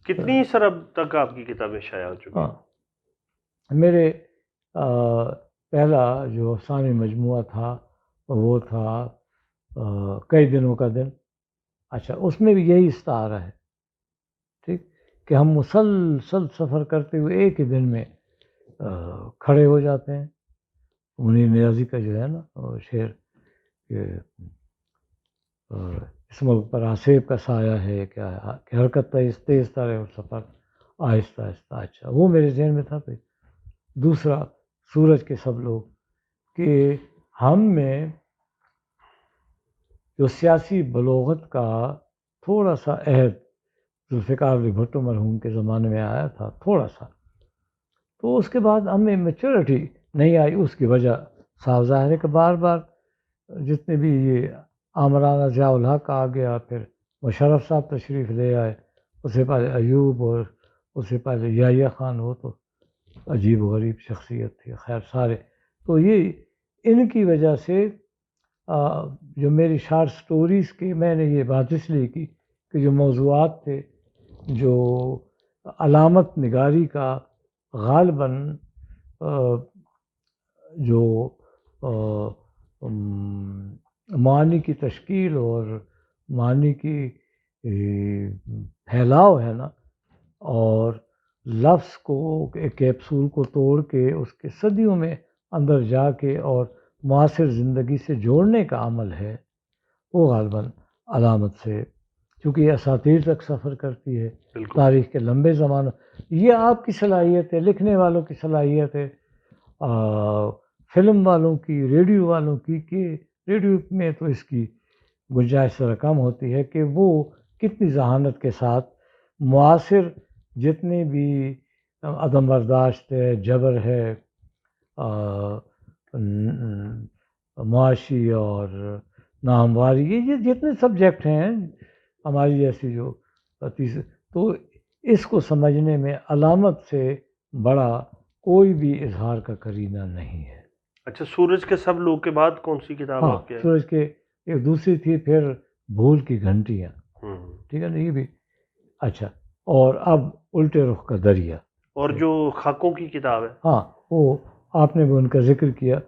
کتنی سر اب تک آپ کی کتابیں شائع ہو چکی ہیں؟ میرے پہلا جو افسانے مجموعہ تھا وہ تھا کئی دنوں کا دن. اچھا، اس میں بھی یہی استعارہ ہے، ٹھیک، کہ ہم مسلسل سفر کرتے ہوئے ایک ہی دن میں کھڑے ہو جاتے ہیں. منیر نیازی کا جو ہے نا شعر کہ اس ملک پر آصف کا سایہ ہے کیا کہ حرکت تیز ترے اور سفر آہستہ آہستہ. اچھا، وہ میرے ذہن میں تھا. پھر دوسرا سورج کے سب لوگ، کہ ہم میں جو سیاسی بلوغت کا تھوڑا سا عہد ذوالفقار علی بھٹو مرحوم کے زمانے میں آیا تھا تھوڑا سا، تو اس کے بعد ہمیں میچورٹی نہیں آئی. اس کی وجہ صاف ظاہر ہے کہ بار بار جتنے بھی یہ آمرانہ ضیاء الحق آ گیا، پھر مشرف صاحب تشریف لے آئے، اس سے پہلے ایوب، اور اس سے پہلے یحییٰ خان، وہ تو عجیب و غریب شخصیت تھی. خیر سارے تو یہ ان کی وجہ سے جو میری شارٹ سٹوریز کی میں نے یہ بات اس لیے کی کہ جو موضوعات تھے، جو علامت نگاری کا غالباً جو معنی کی تشکیل اور معنی کی پھیلاؤ ہے نا، اور لفظ کو ایک کیپسول کو توڑ کے اس کے صدیوں میں اندر جا کے اور معاصر زندگی سے جوڑنے کا عمل ہے، وہ غالباً علامت سے، چونکہ یہ اساطیر تک سفر کرتی ہے، تاریخ کے لمبے زمانہ. یہ آپ کی صلاحیت ہے، لکھنے والوں کی صلاحیت ہے، فلم والوں کی، ریڈیو والوں کی، کہ ریڈیو میں تو اس کی گنجائش ذرا کم ہوتی ہے کہ وہ کتنی ذہانت کے ساتھ معاصر جتنے بھی عدم برداشت ہے، جبر ہے، معاشی اور ناہمواری، یہ جتنے سبجیکٹ ہیں ہماری جیسی جو تو اس کو سمجھنے میں علامت سے بڑا کوئی بھی اظہار کا قرینہ نہیں ہے. اچھا، سورج کے سب لوگ کے بعد کون سی کتاب آپ کے؟ سورج کے ایک دوسری تھی پھر بھول کی گھنٹیاں، ٹھیک ہے نا، یہ بھی اچھا. اور اب الٹے رخ کا دریا، اور جو خاکوں کی کتاب ہے، ہاں وہ آپ نے بھی ان کا ذکر کیا،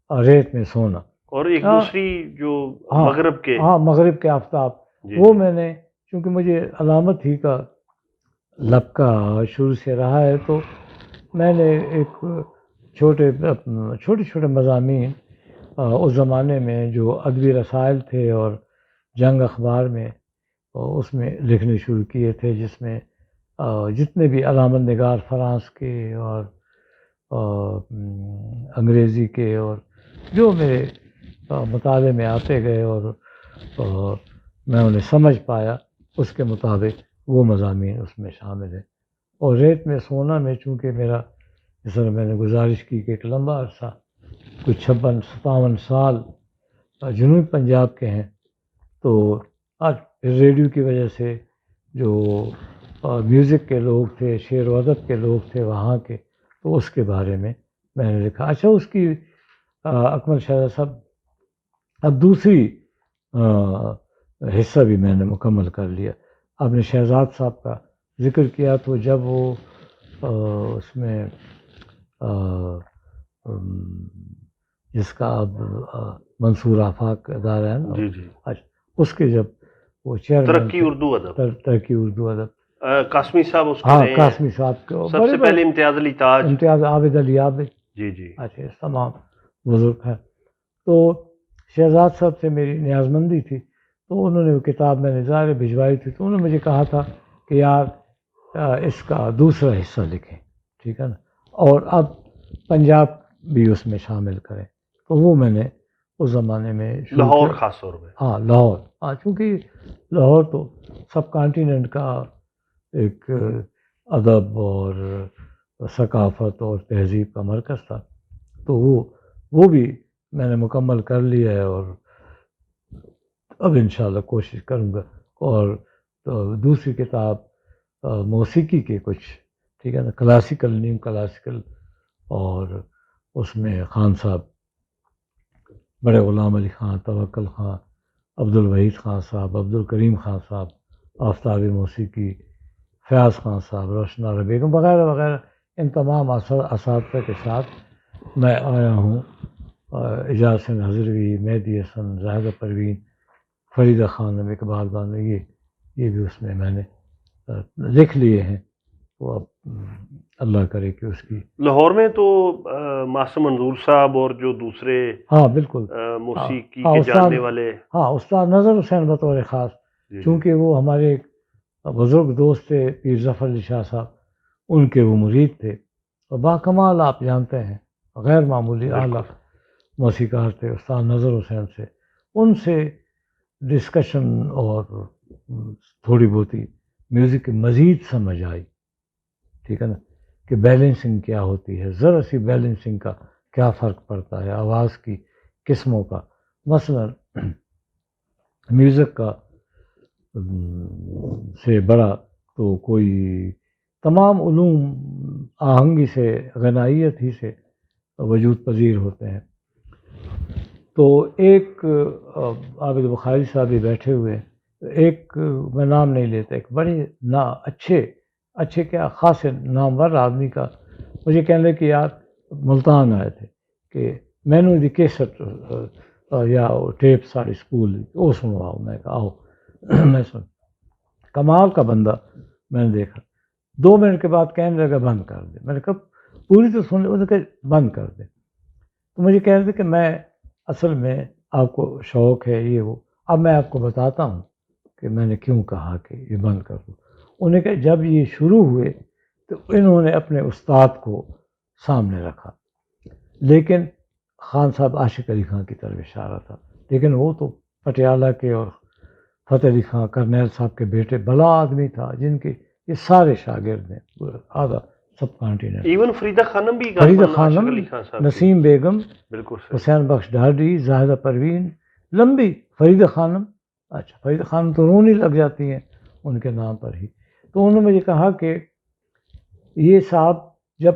ریت میں سونا. اور ایک دوسری جو مغرب کے، مغرب کے آفتاب، وہ میں نے چونکہ مجھے علامت ہی کا لبکا شروع سے رہا ہے، تو میں نے ایک چھوٹے مضامین اس زمانے میں جو ادبی رسائل تھے اور جنگ اخبار میں اس میں لکھنے شروع کیے تھے، جس میں جتنے بھی علامت نگار فرانس کے اور انگریزی کے اور جو میرے مطالعے میں آتے گئے اور میں انہیں سمجھ پایا، اس کے مطابق وہ مضامین اس میں شامل ہیں. اور ریت میں سونا میں چونکہ میرا جس طرح میں نے گزارش کی کہ ایک لمبا عرصہ کچھ 56-57 سال جنوبی پنجاب کے ہیں، تو آج ریڈیو کی وجہ سے جو میوزک کے لوگ تھے، شعر و ادب کے لوگ تھے وہاں کے، تو اس کے بارے میں نے لکھا. اچھا، اس کی اکمل شہزاد صاحب اب دوسری حصہ بھی میں نے مکمل کر لیا. آپ نے شہزاد صاحب کا ذکر کیا، تو جب وہ اس میں جس کا اب منصور آفاق ادارہ ہے نا، اس کے جب وہ چیئرمین ترقی اردو ادب قاسمی صاحب، اس کے قاسمی صاحب کے سب سے پہلے امتیاز علی تاج، عابد علی عابد، اچھا، تمام بزرگ ہیں. تو شہزاد صاحب سے میری نیازمندی تھی، تو انہوں نے وہ کتاب میں نے ظاہر بھجوائی تھی، تو انہوں نے مجھے کہا تھا کہ یار اس کا دوسرا حصہ لکھیں، ٹھیک ہے نا، اور اب پنجاب بھی اس میں شامل کریں. تو وہ میں نے اس زمانے میں لاہور خاص طور پہ، لاہور، چونکہ لاہور تو سب کانٹیننٹ کا ایک ادب اور ثقافت اور تہذیب کا مرکز تھا، تو وہ بھی میں نے مکمل کر لیا ہے. اور اب انشاءاللہ کوشش کروں گا. اور دوسری کتاب موسیقی کے کچھ، ٹھیک ہے نا، کلاسیکل، نیو کلاسیکل، اور اس میں خان صاحب، بڑے غلام علی خان، توکل خان، عبدالوحید خان صاحب، عبدالکریم خان صاحب، آفتاب موسیقی، فیاض خان صاحب، روشن آرا بیگم وغیرہ وغیرہ، ان تمام اساتذہ کے ساتھ میں آیا ہوں. اعجاز حسین حضروی، مہدی حسن، زاہدہ پروین، فریدہ خانم، اقبال بانو، یہ بھی اس میں نے لکھ لیے ہیں. تو اب اللہ کرے کہ اس کی لاہور میں تو ماسٹر منظور صاحب اور جو دوسرے ہاں بالکل موسیقی کے جاننے والے، ہاں استاد نظر حسین بطور خاص، چونکہ وہ ہمارے ایک بزرگ دوست تھے پیر ظفر علی شاہ صاحب، ان کے وہ مرید تھے اور باکمال آپ جانتے ہیں غیر معمولی اعلیٰ موسیقار تھے استاد نظر حسین سے. ان سے ڈسکشن اور تھوڑی بہت ہی میوزک کی مزید سمجھ آئی، ٹھیک ہے نا، کہ بیلنسنگ کیا ہوتی ہے، ذرا سی بیلنسنگ کا کیا فرق پڑتا ہے، آواز کی قسموں کا. مثلا میوزک کا سے بڑا تو کوئی تمام علوم آہنگی سے، غنائیت ہی سے وجود پذیر ہوتے ہیں. تو ایک عابد بخاری صاحب بھی بیٹھے ہوئے، ایک میں نام نہیں لیتا، ایک بڑے اچھے کیا خاص نامور آدمی کا مجھے کہنے کہ یار ملتان آئے تھے کہ میں نے دی کیسٹ یا ٹیپ ساری سکول وہ سنواؤ. میں کہا آؤ میں سن. کمال کا بندہ میں نے دیکھا، 2 منٹ کے بعد کہنے لگا بند کر دے. میں نے کہا پوری تو سن، انہوں نے کہا بند کر دے. تو مجھے کہہ رہے تھے کہ میں اصل میں آپ کو شوق ہے یہ وہ، اب میں آپ کو بتاتا ہوں کہ میں نے کیوں کہا کہ یہ بند کر دو. انہوں نے کہا جب یہ شروع ہوئے تو انہوں نے اپنے استاد کو سامنے رکھا، لیکن خان صاحب عاشق علی خان کی طرف اشارہ تھا، لیکن وہ تو پٹیالہ کے اور فتح علی خان کرنیل صاحب کے بیٹے بلا آدمی تھا، جن کے یہ سارے شاگرد ہیں آدھا سب کانٹیننٹ. ایون فریدہ خانم بھی، فریدہ خانم، نسیم بیگم، حسین بخش ڈھاڈی، زاہدہ پروین، لمبی فریدہ خانم. اچھا فریدہ خانم تو رونی لگ جاتی ہیں ان کے نام پر ہی. تو انہوں نے مجھے کہا کہ یہ صاحب جب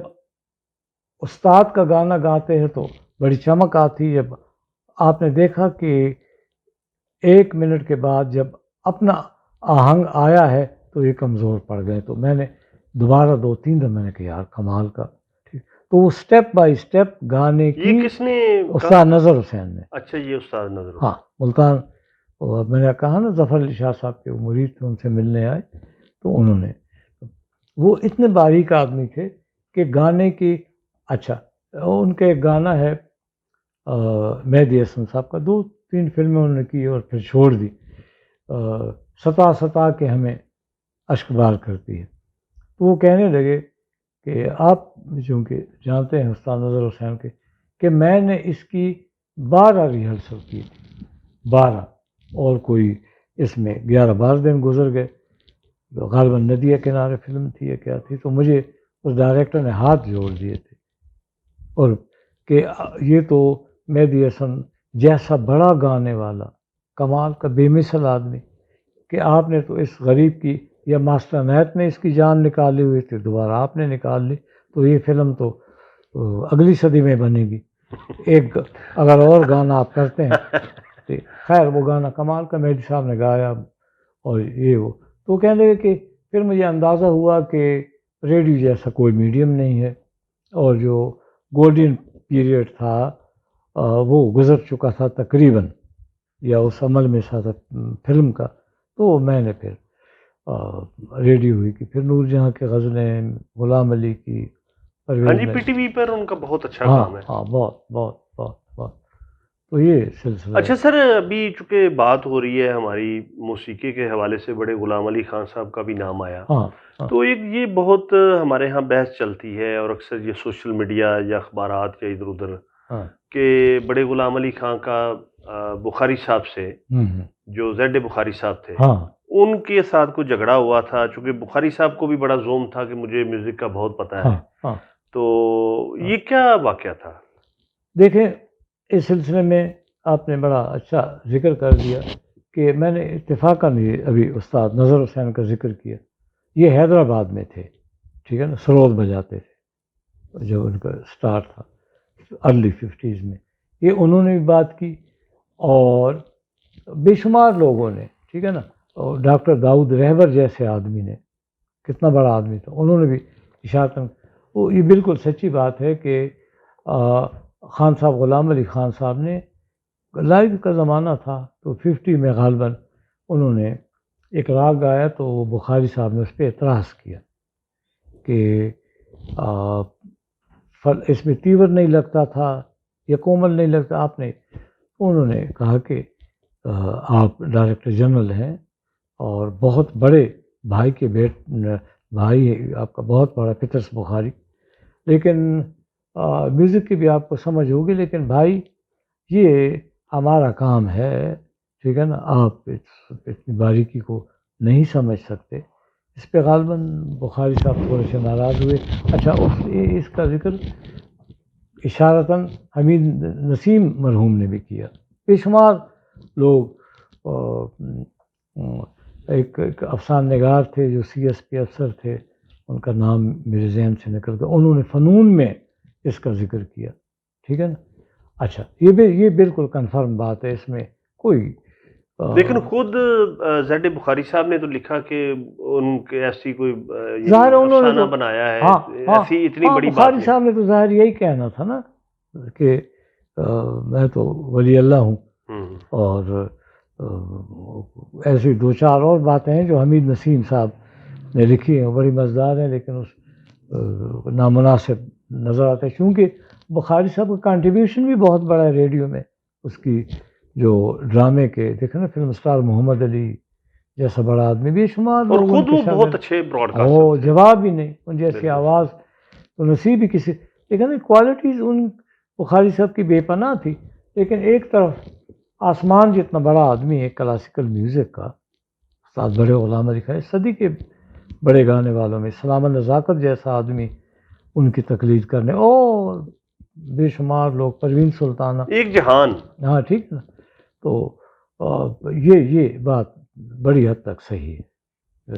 استاد کا گانا گاتے ہیں تو بڑی چمک آتی، جب آپ نے دیکھا کہ 1 منٹ کے بعد جب اپنا آہنگ آیا ہے تو یہ کمزور پڑ گئے. تو میں نے دوبارہ 2-3 دفعہ میں نے کہا یار کمال کا. تو وہ سٹیپ بائی سٹیپ گانے کی کس نے؟ استاد نظر حسین نے. اچھا یہ استاد نظر حسین، ہاں ملتان. میں نے کہا نا ظفر علی شاہ صاحب کے مرید تھے، ان سے ملنے آئے تو انہوں نے، وہ اتنے باریک آدمی تھے کہ گانے کی، اچھا ان کا ایک گانا ہے مہدی حسن صاحب کا، 2-3 فلمیں انہوں نے کی اور پھر چھوڑ دی، ستا کے ہمیں اشک بار کرتی ہے. تو وہ کہنے لگے کہ آپ چونکہ جانتے ہیں استاد نظر حسین کے کہ میں نے اس کی 12 ریہرسل کی تھی، 12، اور کوئی اس میں 11-12 دن گزر گئے. غالباً ندیہ کنارے فلم تھی یا کیا تھی، تو مجھے اس ڈائریکٹر نے ہاتھ جوڑ دیے تھے اور کہ یہ تو مہدی حسن جیسا بڑا گانے والا، کمال کا بے مثل آدمی، کہ آپ نے تو اس غریب کی، یا ماسٹر نیت نے اس کی جان نکالی ہوئی تھی، دوبارہ آپ نے نکال لی، تو یہ فلم تو اگلی صدی میں بنے گی. ایک اگر اور گانا آپ کرتے ہیں تو خیر وہ گانا کمال کا مہدی صاحب نے گایا. اور یہ وہ تو کہنے لگے کہ پھر مجھے اندازہ ہوا کہ ریڈیو جیسا کوئی میڈیم نہیں ہے، اور جو گولڈن پیریڈ تھا وہ گزر چکا تھا تقریباً، یا اس عمل میں تھا فلم کا. تو میں نے پھر ریڈیو ہوئی کہ پھر نور جہاں کی غزلیں، غلام علی کی، ہاں جی پی ٹی وی پر ان کا بہت اچھا کام ہے. ہاں بہت بہت بہت بہت. تو یہ سلسلہ. اچھا سر، ابھی چونکہ بات ہو رہی ہے ہماری موسیقی کے حوالے سے، بڑے غلام علی خان صاحب کا بھی نام آیا، تو ایک یہ بہت ہمارے ہاں بحث چلتی ہے اور اکثر یہ سوشل میڈیا یا اخبارات یا ادھر ادھر کہ بڑے غلام علی خان کا بخاری صاحب سے، جو زیڈ بخاری صاحب تھے، ان کے ساتھ کوئی جھگڑا ہوا تھا، چونکہ بخاری صاحب کو بھی بڑا زوم تھا کہ مجھے میوزک کا بہت پتہ ہے. تو یہ کیا واقعہ تھا؟ دیکھیں اس سلسلے میں آپ نے بڑا اچھا ذکر کر دیا کہ میں نے اتفاقاً ابھی استاد نظر حسین کا ذکر کیا. یہ حیدرآباد میں تھے، ٹھیک ہے نا، سرود بجاتے تھے جب ان کا سٹارٹ تھا ارلی 50s میں. یہ انہوں نے بھی بات کی اور بے شمار لوگوں نے، ٹھیک ہے نا، اور ڈاکٹر داؤد رہبر جیسے آدمی نے کتنا بڑا آدمی تھا. انہوں نے بھی اشارتاً وہ یہ بالکل سچی بات ہے کہ خان صاحب غلام علی خان صاحب نے لائیو کا زمانہ تھا تو 50 میں غالباً انہوں نے ایک راگ گایا تو بخاری صاحب نے اس پہ اعتراض کیا کہ اس میں تیور نہیں لگتا تھا یا کومل نہیں لگتا. آپ نے انہوں نے کہا کہ آپ ڈائریکٹر جنرل ہیں اور بہت بڑے بھائی کے بھائی آپ کا بہت بڑا پطرس بخاری، لیکن میوزک کی بھی آپ کو سمجھ ہوگی، لیکن بھائی یہ ہمارا کام ہے، ٹھیک ہے نا، آپ اتنی باریکی کو نہیں سمجھ سکتے. اس پہ غالباً بخاری صاحب تھوڑے سے ناراض ہوئے. اچھا اس کا ذکر اشارتاً حمید نسیم مرحوم نے بھی کیا. بے شمار لوگ ایک افسانہ نگار تھے جو سی ایس پی افسر تھے، ان کا نام میرے ذہن سے نکل گیا، انہوں نے فنون میں اس کا ذکر کیا، ٹھیک ہے نا. اچھا یہ بالکل کنفرم بات ہے، اس میں کوئی لیکن خود زید بخاری صاحب نے تو لکھا کہ ان کے ایسی کوئی ظاہر انہوں نے افسانہ تو بنایا ہے، ہاں ایسی اتنی بڑی بات بخاری صاحب نے تو ظاہر یہی کہنا تھا نا کہ میں تو ولی اللہ ہوں. اور ایسی دو چار اور باتیں ہیں جو حمید نسیم صاحب نے لکھی ہیں، بڑی مزیدار ہیں، لیکن اس نامناسب نظر آتا ہے کیونکہ بخاری صاحب کا کنٹریبیوشن بھی بہت بڑا ہے ریڈیو میں. اس کی جو ڈرامے کے دیکھیں نا، فلم سٹار محمد علی جیسا بڑا آدمی، بے شمار اور لوگ خود وہ بہت اچھے براڈ او کاسٹر تھے. جواب ہی نہیں، ان جیسی آواز تو نصیب ہی کسی. لیکن کوالٹیز ان بخاری صاحب کی بے پناہ تھی. لیکن ایک طرف آسمان جتنا بڑا آدمی ہے کلاسیکل میوزک کا، استاد بڑے غلام علی خان، صدی کے بڑے گانے والوں میں سلام نزاکت جیسا آدمی ان کی تقلید کرنے، اور بے شمار لوگ، پروین سلطانہ، ایک جہان. ہاں ٹھیک نا. تو یہ بات بڑی حد تک صحیح ہے.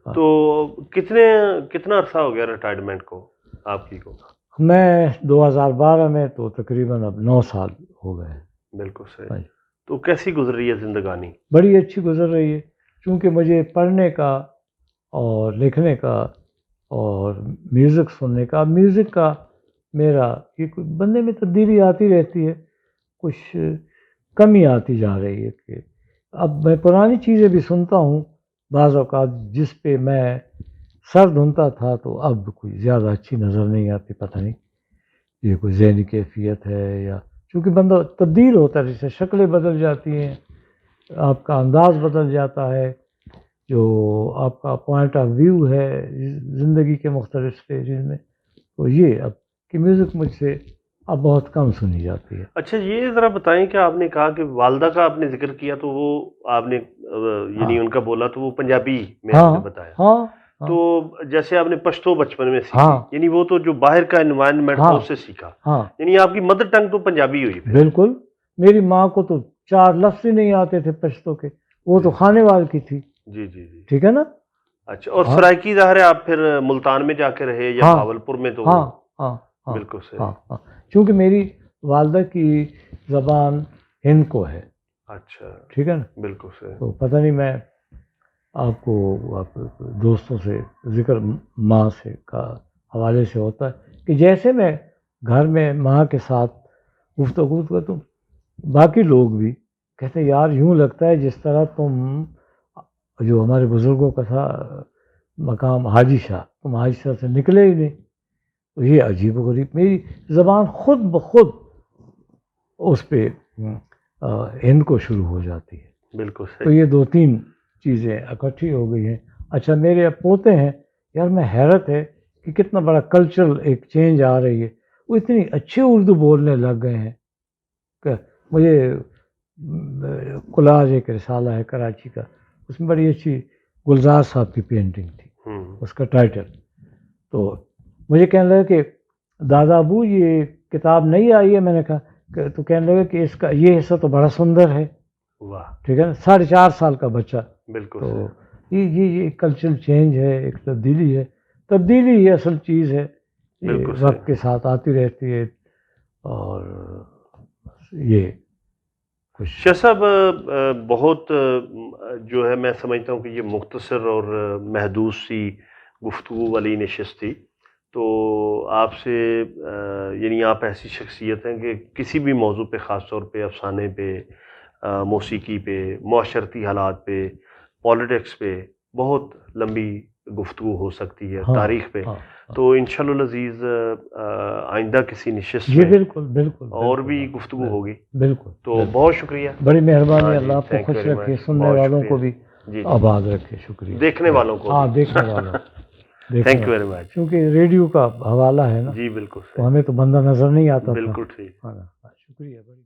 تو کتنا عرصہ ہو گیا ریٹائرمنٹ کو آپ کی کو؟ میں 2012 میں تو تقریباً اب 9 سال ہو گئے. بالکل صحیح. تو کیسی گزر رہی ہے زندگانی؟ بڑی اچھی گزر رہی ہے، چونکہ مجھے پڑھنے کا اور لکھنے کا اور میوزک سننے کا، میوزک کا میرا یہ بندے میں تبدیلی آتی رہتی ہے، کچھ کمی آتی جا رہی ہے کہ اب میں پرانی چیزیں بھی سنتا ہوں بعض اوقات جس پہ میں سر دھنتا تھا تو اب کوئی زیادہ اچھی نظر نہیں آتی. پتہ نہیں یہ کوئی ذہنی کیفیت ہے یا چونکہ بندہ تبدیل ہوتا ہے، جیسے شکلیں بدل جاتی ہیں، آپ کا انداز بدل جاتا ہے، جو آپ کا پوائنٹ آف ویو ہے زندگی کے مختلف سٹیجز میں. تو یہ اب کہ میوزک مجھ سے اب بہت کم سنی جاتی ہے. اچھا یہ ذرا بتائیں کہ آپ نے کہا کہ والدہ کا آپ نے ذکر کیا تو وہ آپ نے یعنی ان کا بولا تو وہ پنجابی میں آپ نے بتایا. ہاں تو جیسے آپ نے پشتو بچپن میں سیکھی، یعنی وہ تو جو باہر کا انوائرمنٹ تھا اس سے سیکھا، یعنی آپ کی مدر ٹنگ تو پنجابی ہوئی. بالکل. میری ماں کو تو 4 لفظ ہی نہیں آتے تھے پشتو کے، وہ تو خانے وال کی تھی. جی جی جی ٹھیک ہے نا. اچھا اور سرائکی ظاہر ہے آپ پھر ملتان میں جا کے رہے یا بھاولپور میں؟ تو بالکل صحیح. چونکہ میری والدہ کی زبان ہند کو ہے. اچھا ٹھیک ہے نا. بالکل صحیح. تو پتہ نہیں میں آپ کو دوستوں سے ذکر ماں سے کا حوالے سے ہوتا ہے کہ جیسے میں گھر میں ماں کے ساتھ گفتگو کرتا ہوں، باقی لوگ بھی کہتے ہیں یار یوں لگتا ہے جس طرح تم، جو ہمارے بزرگوں کا تھا مقام حاجی شاہ، تم حاجی شاہ سے نکلے ہی نہیں. تو یہ عجیب و غریب، میری زبان خود بخود اس پہ ہند کو شروع ہو جاتی ہے. بالکل صحیح. تو یہ 2-3 چیزیں اکٹھی ہو گئی ہیں. اچھا میرے اب پوتے ہیں، یار میں حیرت ہے کہ کتنا بڑا کلچرل ایک چینج آ رہی ہے. وہ اتنی اچھی اردو بولنے لگ گئے ہیں کہ مجھے کولاج ایک رسالہ ہے کراچی کا، اس میں بڑی اچھی گلزار صاحب کی پینٹنگ تھی، اس کا ٹائٹل. تو مجھے کہنے لگا کہ دادا ابو یہ کتاب نہیں آئی ہے. میں نے کہا کہ تو کہنے لگا کہ اس کا یہ حصہ تو بڑا سندر ہے. واہ. ٹھیک ہے نا. 4.5 سال کا بچہ. بالکل. تو یہ کلچرل چینج ہے، ایک تبدیلی ہے. تبدیلی ہی اصل چیز ہے، یہ وقت کے ساتھ آتی رہتی ہے. اور یہ شاہ صاحب بہت جو ہے میں سمجھتا ہوں کہ یہ مختصر اور محدود سی گفتگو والی نشست تھی، تو آپ سے یعنی آپ ایسی شخصیت ہیں کہ کسی بھی موضوع پہ، خاص طور پہ افسانے پہ، موسیقی پہ، معاشرتی حالات پہ، پولیٹکس پہ بہت لمبی گفتگو ہو سکتی ہے، تاریخ پہ، تو انشاءاللہ العزیز آئندہ کسی نشست جی میں بالکل بالکل اور بھی گفتگو ہوگی، بالکل، تو بہت شکریہ، بڑی مہربانی، اللہ آپ کو thank you خوش very رکھے، much، سننے بہت والوں کو شکریہ، بھی جی آباد رکھے، شکریہ، دیکھنے والوں کو ہاں بھی دیکھنے والوں تھینک یو ویری مچ، کیونکہ ریڈیو کا حوالہ ہے نا، جی بالکل تو ہمیں تو بندہ نظر نہیں آتا تھا، بالکل ٹھیک۔ شکریہ بڑی